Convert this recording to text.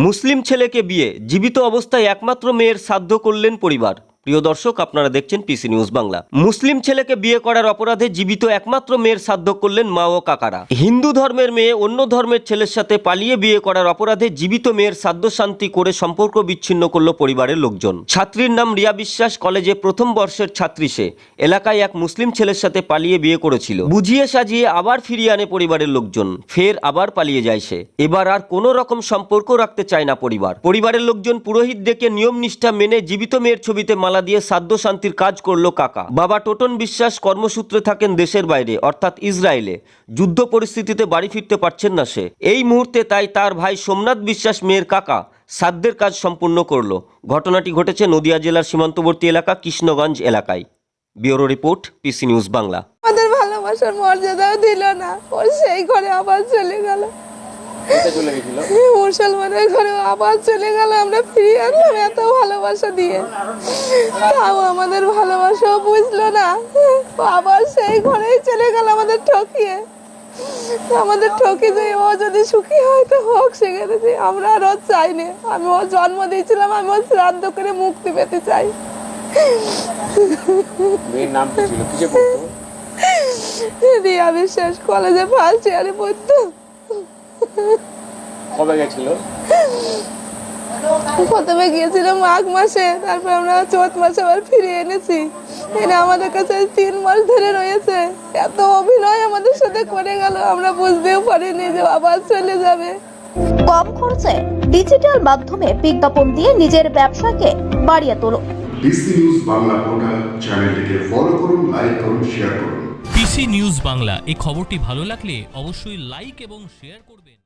মুসলিম ছেলেকে বিয়ে, জীবিত অবস্থায় একমাত্র মেয়ের শ্রাদ্ধ করলেন পরিবার। প্রিয় দর্শক, আপনারা দেখছেন পিসি নিউজ বাংলা। মুসলিম ছেলেকে বিয়ে করার অপরাধে জীবিত একমাত্র মেয়ের শ্রাদ্ধ করলেন মা ও কাকারা। হিন্দু ধর্মের মেয়ে অন্য ধর্মের ছেলের সাথে পালিয়ে বিয়ে করার অপরাধে জীবিত মেয়ের শ্রাদ্ধ শান্তি করে সম্পর্ক বিচ্ছিন্ন করল পরিবারের লোকজন। ছাত্রীর নাম রিয়া বিশ্বাস, কলেজে প্রথম বর্ষের ছাত্রী। সে এলাকায় এক মুসলিম ছেলের সাথে পালিয়ে বিয়ে করেছিল। বুঝিয়ে সাজিয়ে আবার ফিরিয়ে আনে পরিবারের লোকজন। ফের আবার পালিয়ে যায় সে। এবার আর কোনো রকম সম্পর্ক রাখতে চায় না পরিবারের লোকজন পুরোহিত ডেকে নিয়ম নিষ্ঠা মেনে জীবিত মেয়ের ছবিতে মালা দিয়ে শ্রাদ্ধ শান্তির কাজ করলো কাকা। বাবা টোটন বিশ্বাস কর্মসূত্রে থাকেন দেশের বাইরে, অর্থাৎ ইসরায়েলে। যুদ্ধ পরিস্থিতিতে বাড়ি ফিরতে পারছেন না সে এই মুহূর্তে, তাই তার ভাই সোমনাথ বিশ্বাস মেয়ের কাকা শ্রাদ্ধের কাজ সম্পূর্ণ করলো। ঘটনাটি ঘটেছে নদিয়া জেলার সীমান্তবর্তী এলাকা কৃষ্ণগঞ্জ এলাকায়। Bureau report, PC news Bangla. আমাদের ভালোবাসার মর্যাদাও দিল না, ওর সেই ঘরে আবার চলে গেল। মুসলমানের ঘরে আবার চলে গেল। আমরা ফিরিয়ে আনলাম এত ভালোবাসা দিয়ে, তাও আমাদের ভালোবাসাও বুঝলো না। আবার সেই ঘরেই চলে গেল আমাদের ঠকিয়ে। আমাদের ঠকি যে ও যদি সুখী হয় তো হোক, সেখানে আমরা আর চাইনি। আমি ওর জন্ম দিয়েছিলাম, আমি ওর শ্রাদ্ধ করে মুক্তি পেতে চাই। রিয়া বিশ্বাস কলেজে ফার্স্ট ইয়ারে পড়তো। কবে গেছিল? প্রথমে গিয়েছিল মাঘ মাসে, তারপর আমরা চৈত মাসে আবার ফিরিয়ে এনেছি। এনে আমাদের কাছে 3 মাস ধরে রয়েছে। এত অভিনয় আমাদের সাথে করে গেল, আমরা বুঝতেও পারিনি যে আবার চলে যাবে। কম খরচে ডিজিটাল মাধ্যমে বিজ্ঞাপন দিয়ে নিজের ব্যবসাকে বাড়িয়ে তোলো। পিসি নিউজ বাংলা পোর্টাল চ্যানেলটিকে ফলো করুন, লাইক করুন, শেয়ার করুন। পিসি নিউজ বাংলা, এই খবরটি ভালো লাগলে অবশ্যই লাইক এবং শেয়ার করবেন।